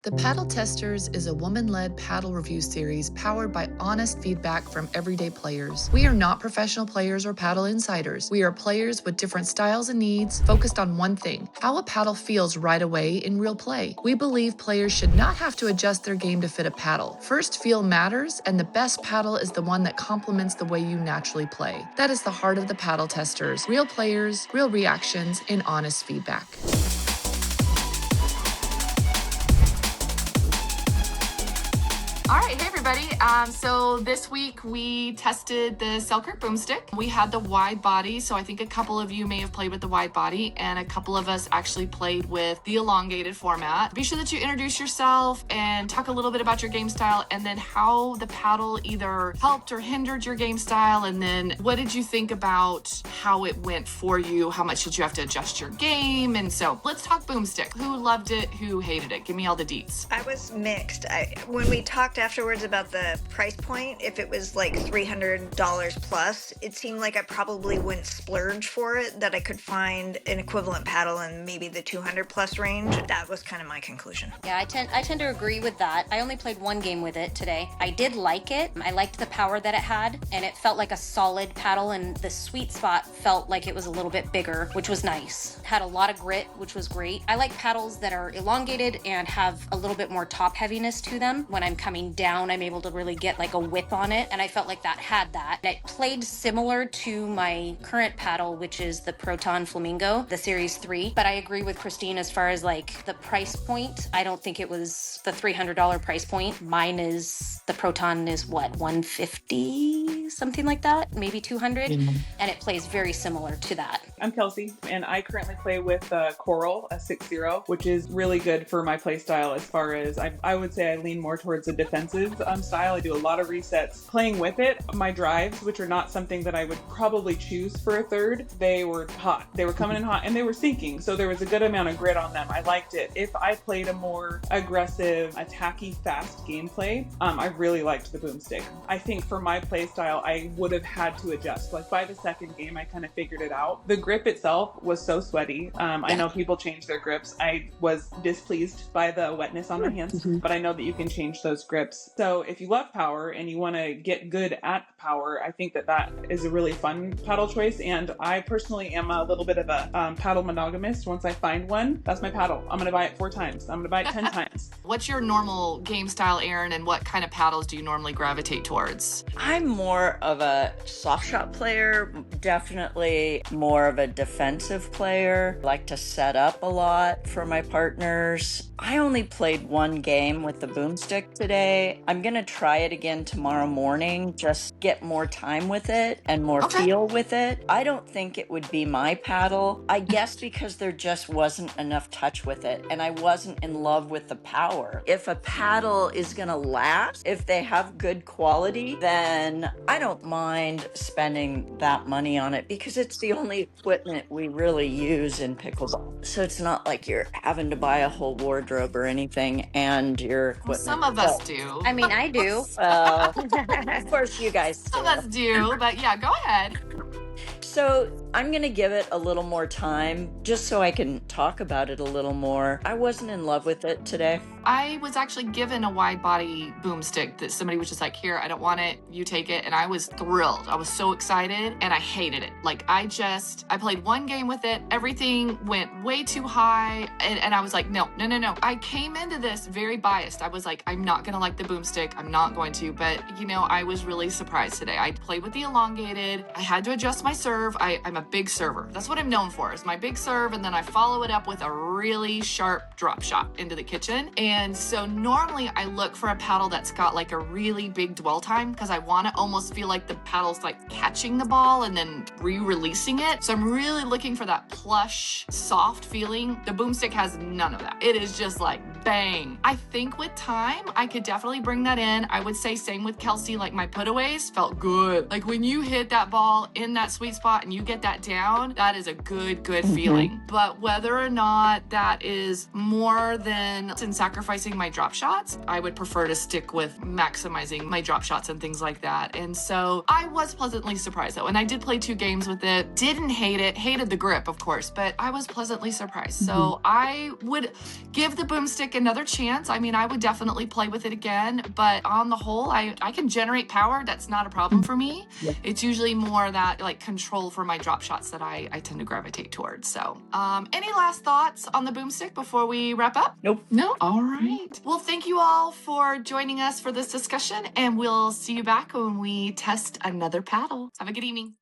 The Paddle Testers is a woman-led paddle review series powered by honest feedback from everyday players. We are not professional players or paddle insiders. We are players with different styles and needs, focused on one thing: how a paddle feels right away in real play. We believe players should not have to adjust their game to fit a paddle. First feel matters, and the best paddle is the one that complements the way you naturally play. That is the heart of the Paddle Testers: real players, real reactions, and honest feedback. All right, hey everybody. So this week we tested the Selkirk Broomstick. We had the wide body, so I think a couple of you may have played with the wide body, and a couple of us actually played with the elongated format. Be sure that you introduce yourself and talk a little bit about your game style, and then how the paddle either helped or hindered your game style, and then what did you think about how it went for you? How much did you have to adjust your game? And so let's talk Boomstick. Who loved it? Who hated it? Give me all the deets. I was mixed. When we talked afterwards about the price point, if it was like $300 plus, it seemed like I probably wouldn't splurge for it, that I could find an equivalent paddle in maybe the 200 plus range. That was kind of my conclusion. Yeah, I tend to agree with that. I only played one game with it today. I did like it. I liked the power that it had, and it felt like a solid paddle, and the sweet spot felt like it was a little bit bigger, which was nice. Had a lot of grit, which was great. I like paddles that are elongated and have a little bit more top heaviness to them. When I'm coming down, I'm able to really get like a whip on it, and I felt like that had that. And it played similar to my current paddle, which is the Proton Flamingo, the Series 3. But I agree with Christine as far as like the price point. I don't think it was the $300 price point. Mine is, the Proton is what, $150? Something like that, maybe $200. And it plays very similar to that. I'm Kelsey, and I currently play with Coral, a 6-0, which is really good for my play style as far as I would say I lean more towards a defensive style. I do a lot of resets. Playing with it, my drives, which are not something that I would probably choose for a third, they were hot. They were coming in hot and they were sinking, so there was a good amount of grit on them. I liked it. If I played a more aggressive, attacky, fast gameplay, I really liked the Boomstick. I think for my play style, I would have had to adjust. Like by the second game, I kind of figured it out. The grip itself was so sweaty. I know people change their grips. I was displeased by the wetness on my hands, but I know that you can change those grips. So if you love power and you want to get good at power, I think that is a really fun paddle choice. And I personally am a little bit of a paddle monogamist. Once I find one, that's my paddle. I'm going to buy it 4 times. I'm going to buy it 10 times. What's your normal game style, Erin, and what kind of paddles do you normally gravitate towards? I'm more of a soft shot player, definitely more of a defensive player. Like to set up a lot for my partners. I only played one game with the Boomstick today. I'm going to try it again tomorrow morning, just get more time with it and more feel with it. I don't think it would be my paddle. I guess because there just wasn't enough touch with it, and I wasn't in love with the power. If a paddle is going to last, if they have good quality, then I don't mind spending that money on it because it's the only equipment we really use in pickleball. So it's not like you're having to buy a whole wardrobe or anything, and your equipment. Well, some of us do. I mean, I do. Of course you guys do. Some of us do, but yeah, go ahead. So I'm going to give it a little more time just so I can talk about it a little more. I wasn't in love with it today. I was actually given a wide body Boomstick that somebody was just like, here, I don't want it, you take it. And I was thrilled. I was so excited, and I hated it. Like I played one game with it. Everything went way too high. And I was like, no. I came into this very biased. I was like, I'm not going to like the Boomstick. I'm not going to. But, I was really surprised today. I played with the elongated. I had to adjust my serve. I'm a big server. That's what I'm known for, is my big serve. And then I follow it up with a really sharp drop shot into the kitchen. And so normally I look for a paddle that's got like a really big dwell time, because I want to almost feel like the paddle's like catching the ball and then re-releasing it. So I'm really looking for that plush, soft feeling. The Boomstick has none of that. It is just like bang. I think with time, I could definitely bring that in. I would say same with Kelsey, like my putaways felt good. Like when you hit that ball in that sweet spot and you get that down, that is a good feeling. But whether or not that is more than in sacrificing my drop shots, I would prefer to stick with maximizing my drop shots and things like that. And so I was pleasantly surprised though. And I did play 2 games with it. Didn't hate it. Hated the grip, of course, but I was pleasantly surprised. So I would give the Boomstick Boomstick another chance. I mean, I would definitely play with it again, but on the whole, I can generate power. That's not a problem for me. Yeah. It's usually more that like control for my drop shots that I tend to gravitate towards. So, any last thoughts on the Boomstick before we wrap up? Nope. No? All right. Well, thank you all for joining us for this discussion, and we'll see you back when we test another paddle. Have a good evening.